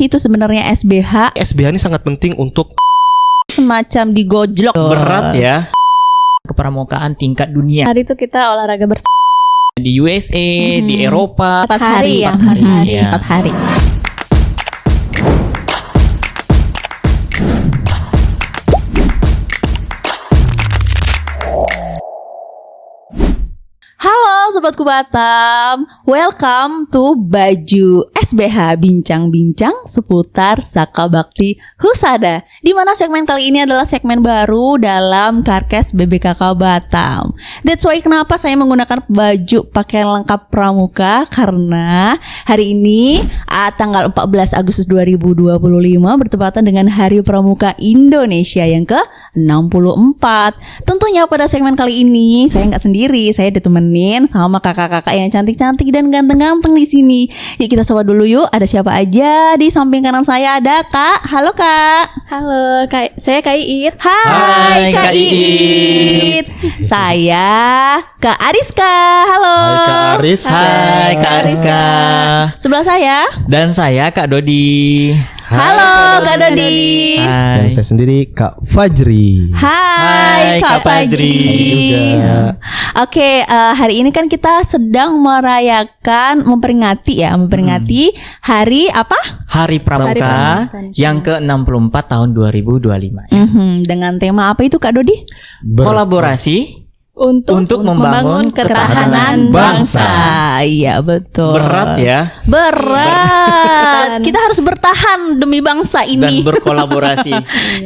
sih itu sebenarnya SBH? SBH ini sangat penting untuk Semacam digojlok. Berat ya. Kepramukaan tingkat dunia. Hari itu kita olahraga bersama Di USA, di Eropa. 4 hari ya. 4 hari. Ya. 4 hari. Halo Sobatku Batam, welcome to Baju SBH, bincang-bincang seputar Saka Bakti Husada. Di mana segmen kali ini adalah segmen baru dalam Karkes BBKK Batam. That's why kenapa saya menggunakan baju pakaian lengkap pramuka, karena hari ini tanggal 14 Agustus 2025 bertepatan dengan Hari Pramuka Indonesia yang ke-64. Tentunya pada segmen kali ini saya nggak sendiri, saya ditemenin sama kakak-kakak yang cantik-cantik dan ganteng-ganteng di sini. Yuk kita sapa dulu yuk. Ada siapa aja? Di samping kanan saya ada Kak. Halo Kak. Halo, saya Kak Iit. Hai Kak Kak Iit. Saya Kak Ariska. Halo. Hai Kak Aris. Hai Kak Ariska. Sebelah saya. Dan saya Kak Dodi. Halo Kak Dodi. Dan Hai. saya sendiri Kak Fajri. Hai Kak Fajri. juga. Oke, hari ini kan kita sedang memperingati hari apa? Hari Pramuka Pramuka yang ke-64 tahun 2025. Dengan tema apa itu Kak Dodi? Kolaborasi Untuk membangun ketahanan bangsa. Iya betul. berat ya Berat. Kita harus bertahan demi bangsa dan ini. berkolaborasi.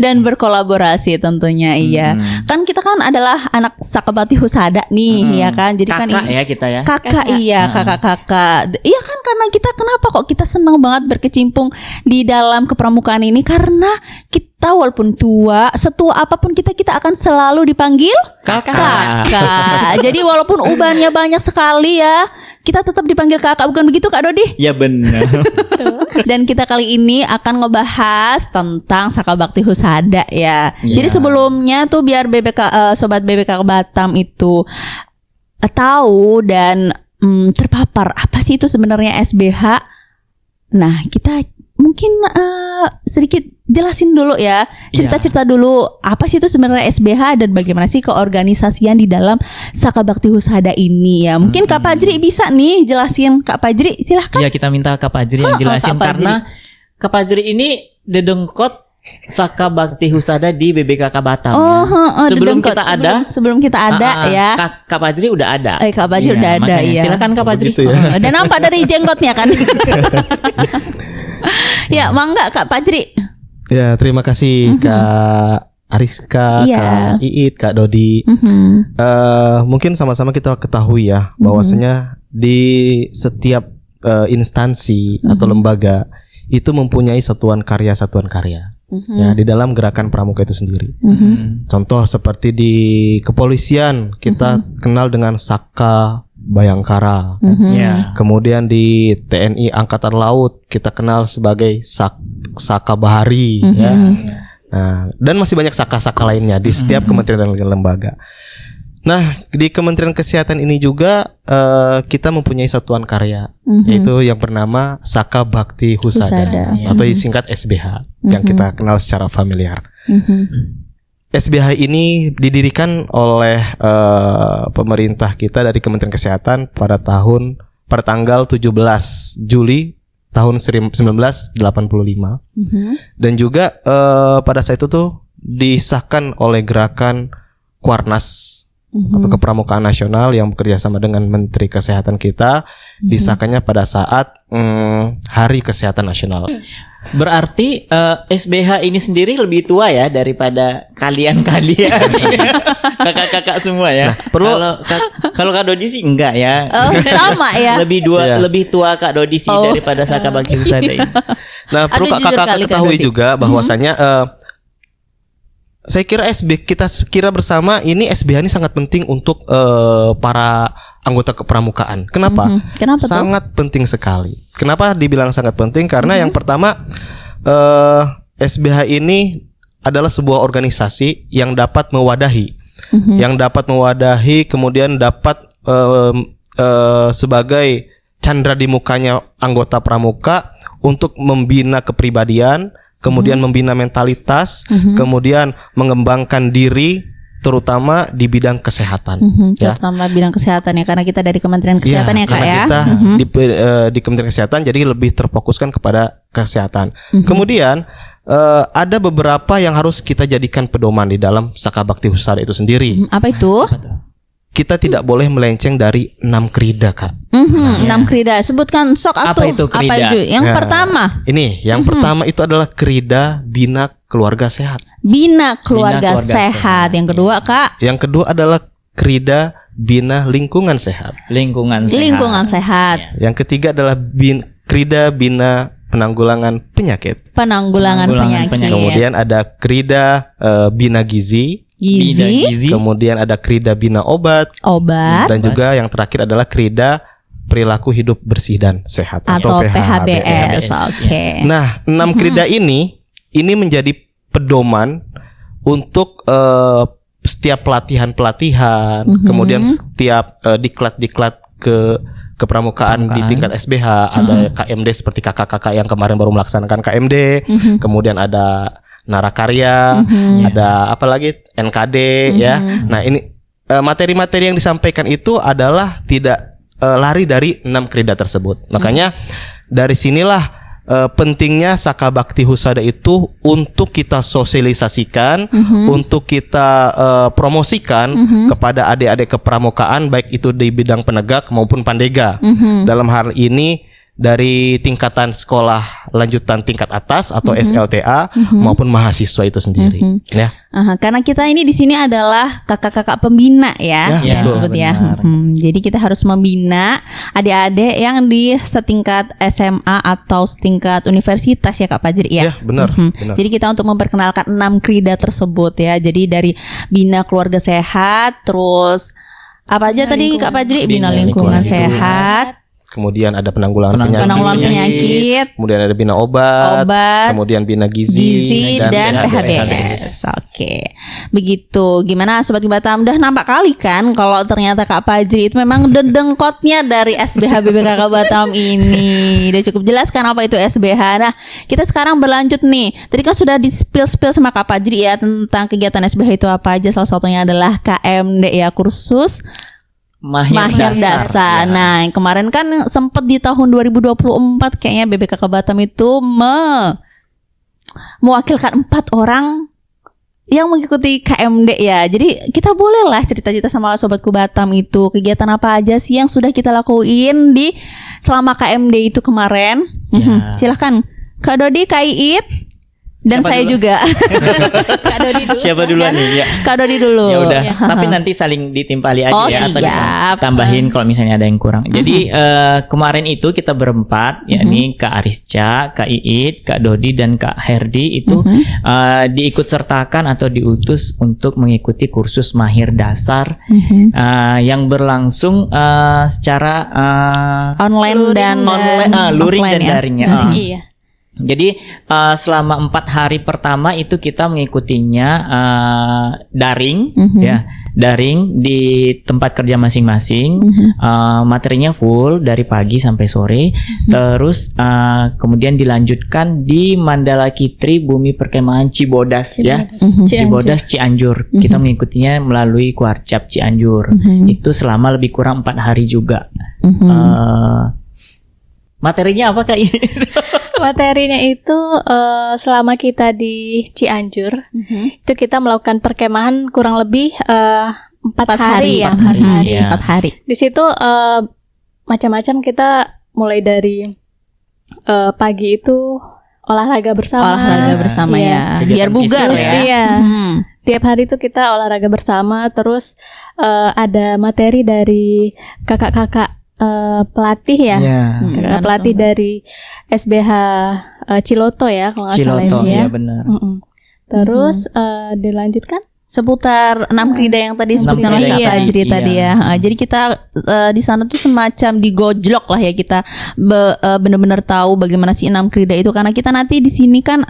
Dan berkolaborasi tentunya iya. Kan kita kan adalah anak Saka Bakti Husada nih, ya kan. Jadi kan Kakak ya kita ya. kakak iya, kakak-kakak. Iya kan, karena kita kenapa kok kita senang banget berkecimpung di dalam kepramukaan ini, karena kita walaupun setua apapun kita akan selalu dipanggil kakak. Jadi walaupun ubannya banyak sekali ya, kita tetap dipanggil kakak, bukan begitu Kak Dodi? Ya benar. Dan kita kali ini akan ngebahas tentang Saka Bakti Husada ya. Jadi sebelumnya tuh biar Sobat BBK Batam itu tahu dan terpapar apa sih itu sebenarnya SBH. Nah, kita mungkin sedikit jelasin dulu ya, cerita-cerita dulu apa sih itu sebenarnya SBH dan bagaimana sih keorganisasian di dalam Saka Bakti Husada ini ya. Mungkin Kak Fajri bisa nih jelasin. Kak Fajri silahkan. Ya kita minta Kak Fajri yang jelasin Kak Fajri. karena Kak Fajri ini dedengkot Saka Bakti Husada di BBKK Batam. Sebelum dedengkot. kita ada, sebelum kita ada ya. Kak Fajri udah ada. Kak Fajri udah ada makanya. ya. Silakan Kak Fajri. Begitu ya. Dan nampak dari jenggotnya kan. Ya, mangga Kak Fajri. Ya, terima kasih Kak Ariska, Iya. Kak Iit, Kak Dodi. Mungkin sama-sama kita ketahui ya bahwasanya di setiap instansi atau lembaga itu mempunyai satuan karya. Ya, di dalam gerakan pramuka itu sendiri. Contoh seperti di kepolisian kita kenal dengan Saka Bayangkara. Ya. Kemudian di TNI Angkatan Laut kita kenal sebagai Saka Bahari ya. Nah, dan masih banyak saka-saka lainnya di setiap kementerian dan lembaga. Nah, di Kementerian Kesehatan ini juga kita mempunyai satuan karya, yaitu yang bernama Saka Bakti Husada. Atau disingkat SBH yang kita kenal secara familiar. SBH ini didirikan oleh pemerintah kita dari Kementerian Kesehatan pada tanggal 17 Juli tahun 1985. Dan juga pada saat itu tuh disahkan oleh gerakan Kuarnas atau Kepramukaan Nasional yang bekerja sama dengan Menteri Kesehatan kita, disahkannya pada saat Hari Kesehatan Nasional. Berarti SBH ini sendiri lebih tua ya daripada kalian kakak-kakak semua ya. Nah, kalau Kak Dodi sih enggak ya. Oh, sama ya. Lebih tua Kak Dodi sih daripada Saka Bakti Husada ini. Nah, perlu jujur kakak kali, Kak ketahui Dodi. juga bahwasanya saya kira kita kira bersama ini SBH ini sangat penting untuk para anggota kepramukaan. Kenapa? Kenapa tuh? Sangat penting sekali. Kenapa dibilang sangat penting? Karena yang pertama SBH ini adalah sebuah organisasi yang dapat mewadahi, kemudian dapat sebagai candra di mukanya anggota pramuka untuk membina kepribadian, kemudian membina mentalitas, kemudian mengembangkan diri terutama di bidang kesehatan. Ya. Terutama bidang kesehatan ya, karena kita dari Kementerian Kesehatan ya Kak karena ya. kita di Kementerian Kesehatan jadi lebih terfokuskan kepada kesehatan. Kemudian ada beberapa yang harus kita jadikan pedoman di dalam Saka Bakti Husada itu sendiri. Apa itu? Kita tidak boleh melenceng dari 6 krida, Kak. 6 krida. Sebutkan sok Apa itu krida? Apa itu? Yang Nah, pertama, yang pertama itu adalah krida bina keluarga sehat. bina keluarga, keluarga sehat. sehat. Yang kedua, Kak, Yang kedua adalah krida bina lingkungan sehat. Lingkungan sehat. lingkungan sehat. Yang ketiga adalah krida bina penanggulangan penyakit. Penanggulangan Penanggulangan penyakit. Kemudian ada krida bina gizi. Bina Gizi, gizi. Kemudian ada krida bina obat. obat, Dan juga yang terakhir adalah krida perilaku hidup bersih dan sehat atau PHBS. PHBS. Oke. Nah, 6 krida ini menjadi pedoman untuk setiap pelatihan-pelatihan, kemudian setiap diklat-diklat kepramukaan di tingkat SBH, ada KMD seperti kakak-kakak yang kemarin baru melaksanakan KMD, kemudian ada Narakarya, ada apa lagi NKD ya. Nah, ini materi-materi yang disampaikan itu adalah tidak lari dari 6 krida tersebut. Makanya dari sinilah pentingnya Saka Bakti Husada itu untuk kita sosialisasikan, untuk kita promosikan kepada adik-adik kepramukaan, baik itu di bidang penegak maupun pandega. Dalam hal ini dari tingkatan sekolah lanjutan tingkat atas atau SLTA maupun mahasiswa itu sendiri. Ya. Karena kita ini di sini adalah kakak-kakak pembina ya, Ya, yang betul. disebut ya. Benar. Jadi kita harus membina adik-adik yang di setingkat SMA atau setingkat universitas ya Kak Fajri ya. Ya, benar. Benar. Jadi kita untuk memperkenalkan 6 krida tersebut ya. Jadi dari bina keluarga sehat, terus apa aja tadi Kak Fajri? Bina lingkungan sehat, Kemudian ada penanggulangan penanggulangan penyakit, kemudian ada bina obat, obat, kemudian bina gizi, dan PHBS. Oke, begitu. Gimana Sobat Batam? Udah nampak kali kan kalau ternyata Kak Fajri itu memang dedengkotnya dari SBH BBKK Batam ini. Udah cukup jelas kan apa itu SBH. Nah, kita sekarang berlanjut nih. Tadi kan sudah di-spill sama Kak Fajri ya tentang kegiatan SBH itu apa aja. Salah satunya adalah KMD ya, kursus Mahir Dasar. Nah, yang kemarin kan sempat di tahun 2024 kayaknya BBKK Batam itu mewakilkan 4 orang yang mengikuti KMD ya. Jadi kita bolehlah cerita-cerita sama Sobatku Batam itu kegiatan apa aja sih yang sudah kita lakuin di selama KMD itu kemarin. Ya. Silahkan Kak Dodi, Kak Iit, dan Siapa saya dulu? juga. Kak Dodi dulu. Siapa duluan nih? Ya. Kak Dodi dulu. Ya udah, tapi nanti saling ditimpali aja Oh, ya atau siap. tambahin kalau misalnya ada yang kurang. Jadi kemarin itu kita berempat, yakni Kak Arisca, Kak Iit, Kak Dodi dan Kak Herdi itu diikut sertakan atau diutus untuk mengikuti kursus Mahir Dasar yang berlangsung secara Online dan luring offline dan ya. daring ya. Iya. Jadi selama 4 hari pertama itu kita mengikutinya daring, ya, daring di tempat kerja masing-masing. Materinya full dari pagi sampai sore. Terus kemudian dilanjutkan di Mandala Kitri Bumi Perkemahan Cibodas ya, Cibodas Cianjur. Kita mengikutinya melalui Kuarcap Cianjur. Itu selama lebih kurang 4 hari juga. Materinya apa Kak? Materinya itu selama kita di Cianjur itu kita melakukan perkemahan kurang lebih 4 hari ya. 4 hari. Iya. 4 hari. Di situ macam-macam kita mulai dari pagi itu olahraga bersama. Olahraga bersama Iya. ya. Biar Kegiatan bugar fisik ya. Iya. Hmm. Tiap hari itu kita olahraga bersama. Terus ada materi dari kakak-kakak pelatih ya. Ya. Kakak pelatih dari SBH Ciloto ya kalau nggak salah Ciloto itu ya. ya benar. Terus dilanjutkan Seputar 6 krida yang tadi disebutkan oleh Kak krida, Fajri iya. tadi ya. Jadi kita di sana tuh semacam digojlok lah ya, kita benar-benar tahu bagaimana sih 6 krida itu, karena kita nanti di sini kan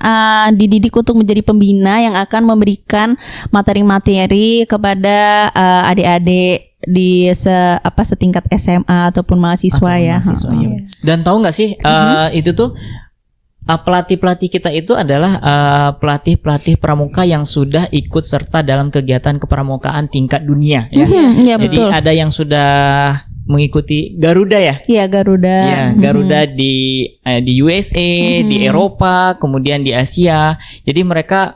dididik untuk menjadi pembina yang akan memberikan materi-materi kepada adik-adik setingkat SMA ataupun mahasiswa ya. Mahasiswa, ya. Dan tahu nggak sih itu tuh pelatih-pelatih kita itu adalah pelatih-pelatih pramuka yang sudah ikut serta dalam kegiatan kepramukaan tingkat dunia ya. Iya, Jadi betul. ada yang sudah mengikuti Garuda ya. Iya, Garuda. Ya, Garuda di USA, di Eropa, kemudian di Asia. Jadi mereka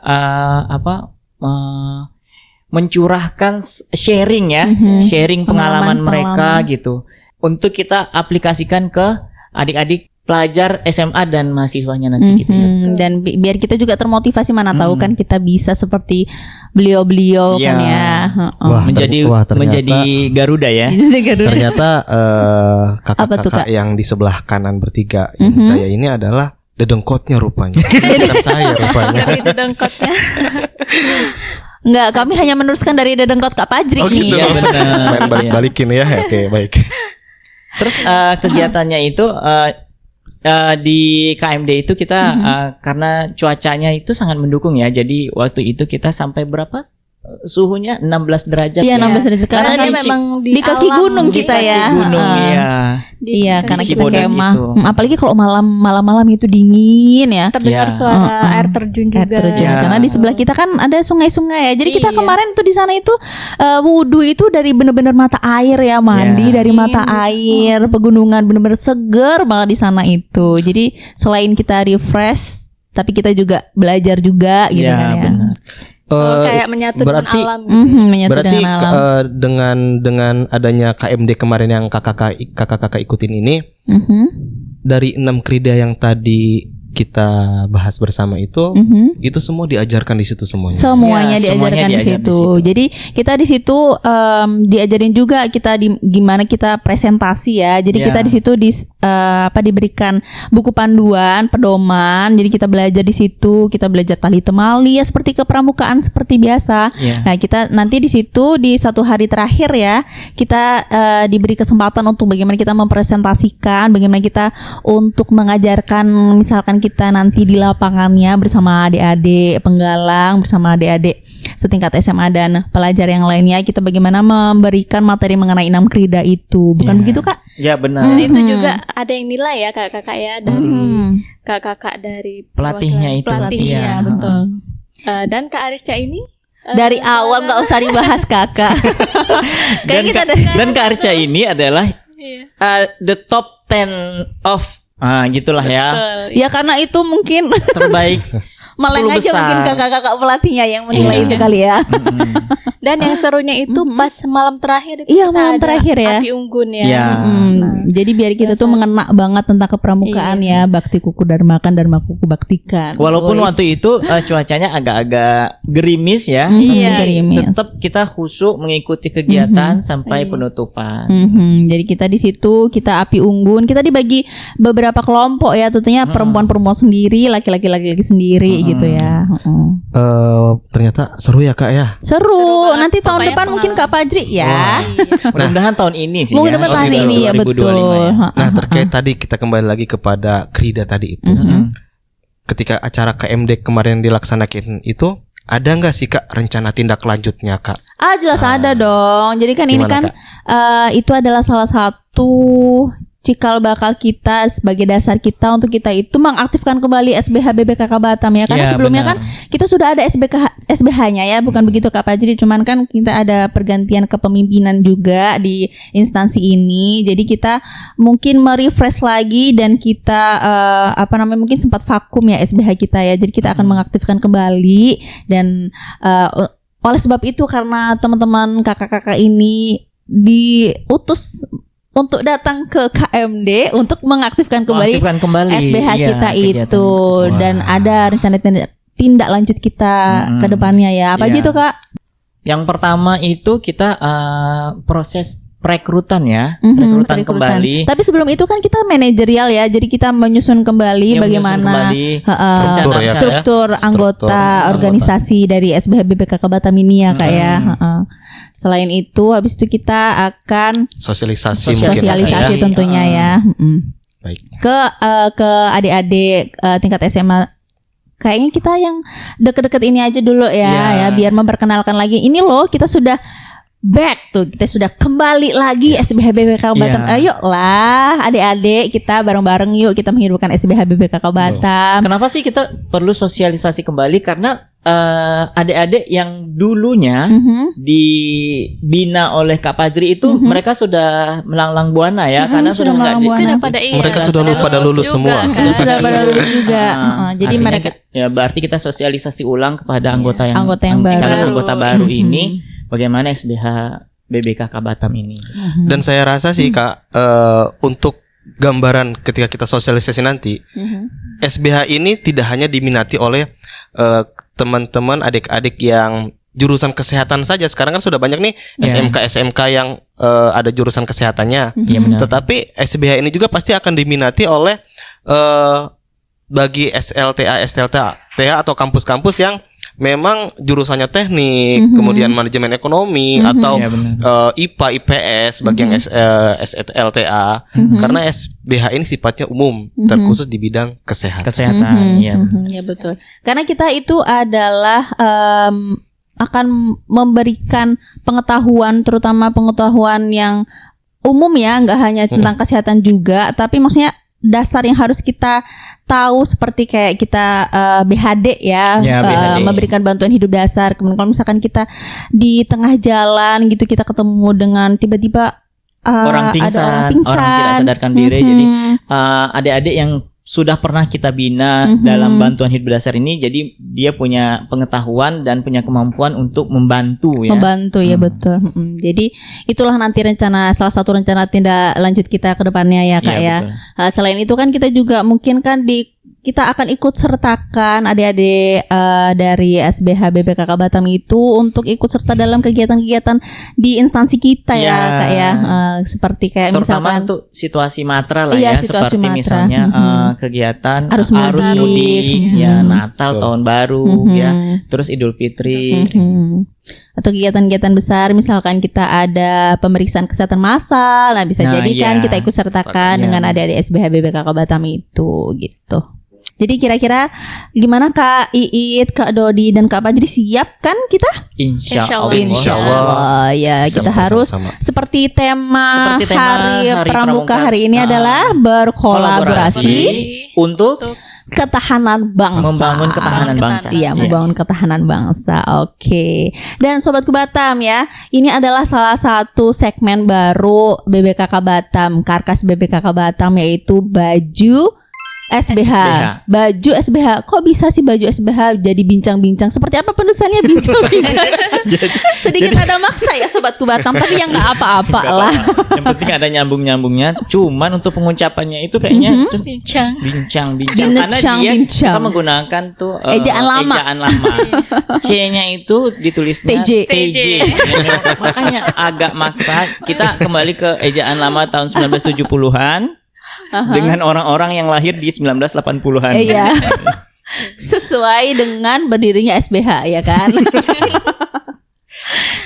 mencurahkan sharing ya, sharing pengalaman mereka gitu. Untuk kita aplikasikan ke adik-adik pelajar SMA dan mahasiswanya nanti gitu ya. Dan biar kita juga termotivasi, mana tahu kan kita bisa seperti beliau-beliau kan ya. Wah, ternyata- menjadi Garuda ya. Ternyata Apa tuh, Kak? kakak-kakak yang di sebelah kanan bertiga yang saya ini adalah dedengkotnya rupanya. Bukan saya rupanya. Tapi itu dengkotnya. Enggak, kami hanya meneruskan dari dedengkot Kak Pajri Oh nih. gitu. Iya, benar. Main balik-balikin ya. Oke, baik. Terus kegiatannya itu di KMD itu kita karena cuacanya itu sangat mendukung ya. Jadi waktu itu kita sampai berapa? Suhunya 16 derajat Iya, ya. 16 derajat. Karena Karena di memang di kaki alam, gunung di kita kaki ya. gunung iya. Iya, karena kita Cibodas kemah. itu. Apalagi kalau malam-malam itu dingin ya. Terdengar Ya. suara air terjun juga. Air terjun. Ya. Karena di sebelah kita kan ada sungai-sungai ya. Jadi kita Iya. kemarin tuh di sana itu wudhu itu dari bener-bener mata air ya, mandi Ya. dari mata air, pegunungan bener-bener seger banget di sana itu. Jadi selain kita refresh, tapi kita juga belajar juga gitu Ya, kan ya. benar. Kayak menyatu berarti- dengan alam. Gitu. Menyatu Berarti dengan alam. dengan adanya KMD kemarin yang kakak-kakak ikutin ini, Mhm. dari 6 krida yang tadi kita bahas bersama itu semua diajarkan di situ semuanya. Semuanya Ya, diajarkan semuanya di diajar di situ. situ. Jadi kita di situ diajarin juga kita gimana kita presentasi ya. Jadi Ya. kita di situ diberikan buku panduan, pedoman. Jadi kita belajar di situ, kita belajar tali temali ya seperti kepramukaan seperti biasa. Ya. Nah, kita nanti di situ di satu hari terakhir ya, kita diberi kesempatan untuk bagaimana kita mempresentasikan, bagaimana kita untuk mengajarkan misalkan kita nanti di lapangannya bersama adik-adik penggalang, bersama adik-adik setingkat SMA dan pelajar yang lainnya, kita bagaimana memberikan materi mengenai 6 krida itu. Bukan Ya. begitu, Kak? Ya benar. Dan itu juga ada yang nilai ya kakak-kakak ya dari kakak-kakak dari Pelatihnya itu. Pelatihnya Iya. betul. Dan Kak Arisca ini Dari awal nggak usah dibahas, Kakak. Kayak kita Dan Kak Arca ini adalah the top 10 of gitulah ya. ya karena itu mungkin Terbaik. meleng 10 aja besar. mungkin kakak-kakak pelatihnya yang menilai Iya. itu kali ya. dan yang serunya itu pas malam terakhir Iya, kita malam ada terakhir ya. api unggun ya. Iya. Jadi biar kita tuh mengena banget tentang kepramukaan ya, bakti kuku dharmakan, dharma kuku baktikan. Walaupun Boys. waktu itu cuacanya agak-agak gerimis ya. Iya. Gerimis. Tetap kita khusyuk mengikuti kegiatan sampai penutupan. Jadi kita di situ kita api unggun, kita dibagi beberapa kelompok ya, tentunya perempuan-perempuan sendiri, laki-laki sendiri gitu ya. Ternyata seru ya Kak ya. Seru. banget. Nanti tahun Pokoknya depan mungkin Kak Pajri ya. Mudah-mudahan tahun ini sih Mungkin ya. depan Oh, tahun gitu. ini ya 2025 betul. ya. Nah, terkait tadi kita kembali lagi kepada krida tadi itu. Ketika acara KMD kemarin dilaksanakan itu, ada nggak sih Kak rencana tindak lanjutnya Kak? Jelas ada dong. Jadi kan ini Gimana, kan itu adalah salah satu cikal bakal kita sebagai dasar kita untuk kita itu mengaktifkan kembali SBH BPKK Batam ya. Karena Ya, sebelumnya benar. kan kita sudah ada SBH-nya ya, bukan begitu Kak Pajri. Cuman kan kita ada pergantian kepemimpinan juga di instansi ini. Jadi kita mungkin merefresh lagi dan kita mungkin sempat vakum ya SBH kita ya. Jadi kita akan mengaktifkan kembali dan oleh sebab itu karena teman-teman kakak-kakak ini diutus untuk datang ke KMD untuk mengaktifkan kembali Mengaktifkan kembali SBH iya, kita kegiatan itu tersebut. dan ada rencana tindak lanjut kita ke depannya ya. Apa aja Iya. itu Kak? Yang pertama itu kita proses perekrutan ya, Mhm, perekrutan perekrutan. kembali. Tapi sebelum itu kan kita manajerial ya, jadi kita menyusun kembali Ya, bagaimana menyusun kembali struktur ya, Kak, struktur ya? anggota Struktur organisasi dari SBH BPKK Batam ini ya Kak ya. Selain itu, habis itu kita akan Sosialisasi mungkin sosialisasi ya. tentunya ya. Baik. Ke adik-adik tingkat SMA. Kayaknya kita yang deket-deket ini aja dulu ya, Ya. biar memperkenalkan lagi. Ini loh kita sudah back tuh. Kita sudah kembali lagi SBH BPK Batam. Iya. Ayolah adik-adik kita bareng-bareng yuk kita menghidupkan SBH BPK Batam. Kenapa sih kita perlu sosialisasi kembali? Karena adik-adik yang dulunya dibina oleh Kak Fajri itu mereka sudah melanglang buana ya, karena sudah nggak mereka sudah pada lulus semua. Sudah pada lulus juga. Jadi artinya mereka ya berarti kita sosialisasi ulang kepada anggota yang baru. calon anggota baru ini bagaimana SBH BBKK Batam ini. Dan saya rasa sih Kak, untuk gambaran ketika kita sosialisasi nanti, SBH ini tidak hanya diminati oleh teman-teman adik-adik yang jurusan kesehatan saja. Sekarang kan sudah banyak nih SMK yang ada jurusan kesehatannya. Tetapi SBH ini juga pasti akan diminati oleh bagi SLTA atau kampus-kampus yang memang jurusannya teknik, kemudian manajemen ekonomi atau IPA, IPS bagi yang SLTA. Karena SBH ini sifatnya umum, terkhusus di bidang kesehatan. Ya betul. Karena kita itu adalah akan memberikan pengetahuan, terutama pengetahuan yang umum ya, nggak hanya tentang kesehatan juga, tapi maksudnya dasar yang harus kita tahu seperti kayak kita BHD ya, BHD. Memberikan bantuan hidup dasar. Kemudian kalau misalkan kita di tengah jalan gitu kita ketemu dengan tiba-tiba orang pingsan, orang tidak sadarkan diri. Jadi adik-adik yang sudah pernah kita bina dalam bantuan hidup dasar ini, jadi dia punya pengetahuan dan punya kemampuan untuk membantu ya. Ya betul. Jadi itulah nanti salah satu rencana tindak lanjut kita ke depannya ya Kak ya. Selain itu kan kita juga mungkin kan kita akan ikut sertakan adik-adik dari SBH BPKK Batam itu untuk ikut serta dalam kegiatan-kegiatan di instansi kita ya Kak ya. Seperti kayak terutama misalkan untuk situasi matra lah ya, seperti matra. Misalnya kegiatan arus mudik ya, Natal, Tahun Baru ya, terus Idul Fitri. Atau kegiatan-kegiatan besar, misalkan kita ada pemeriksaan kesehatan massal, nah bisa jadi kan kita ikut sertakan dengan adik-adik SBH BPKK Batam itu gitu. Jadi kira-kira gimana Kak Iit, Kak Dodi, dan Kak Fajri, siap kan kita? Insya Allah. Ya kita harus seperti tema Hari Pramuka hari ini adalah berkolaborasi untuk ketahanan bangsa. Membangun ketahanan bangsa. Iya, membangun ketahanan bangsa. Oke. Dan Sobatku Batam ya, ini adalah salah satu segmen baru BBKK Batam, Karkas BBKK Batam, yaitu baju SBH. Baju SBH. Kok bisa sih baju SBH jadi bincang-bincang? Seperti apa penulisannya bincang-bincang? Sedikit ada maksa ya Sobatku Batam, tapi yang nggak apa-apa lah. Yang penting ada nyambung-nyambungnya. Cuman untuk pengucapannya itu kayaknya bincang. Karena kita menggunakan tuh ejaan lama. C-nya itu ditulisnya TJ. Makanya agak maksa. Kita kembali ke ejaan lama tahun 1970-an. Dengan orang-orang yang lahir di 1980-an. Iya. Sesuai dengan berdirinya SBH ya kan.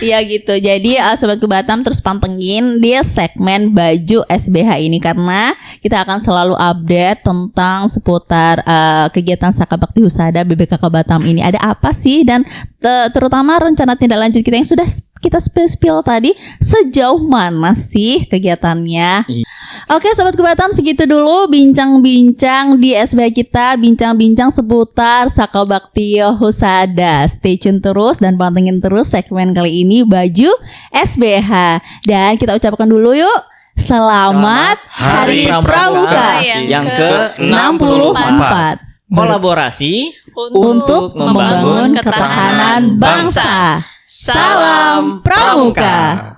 Iya gitu. Jadi Sobatku Batam terus pantengin di segmen baju SBH ini, karena kita akan selalu update tentang seputar kegiatan Sakabakti Husada BBKK Batam ini. Ada apa sih, dan terutama rencana tindak lanjut kita yang sudah kita spill tadi, sejauh mana sih kegiatannya. Oke Sobatku Batam, segitu dulu bincang-bincang di SBH kita, bincang-bincang seputar Sakabakti Husada. Stay tune terus dan pantengin terus segmen kali ini baju SBH. Dan kita ucapkan dulu yuk, Selamat Hari Pramuka yang ke-64. Kolaborasi untuk membangun ketahanan bangsa. Salam Pramuka.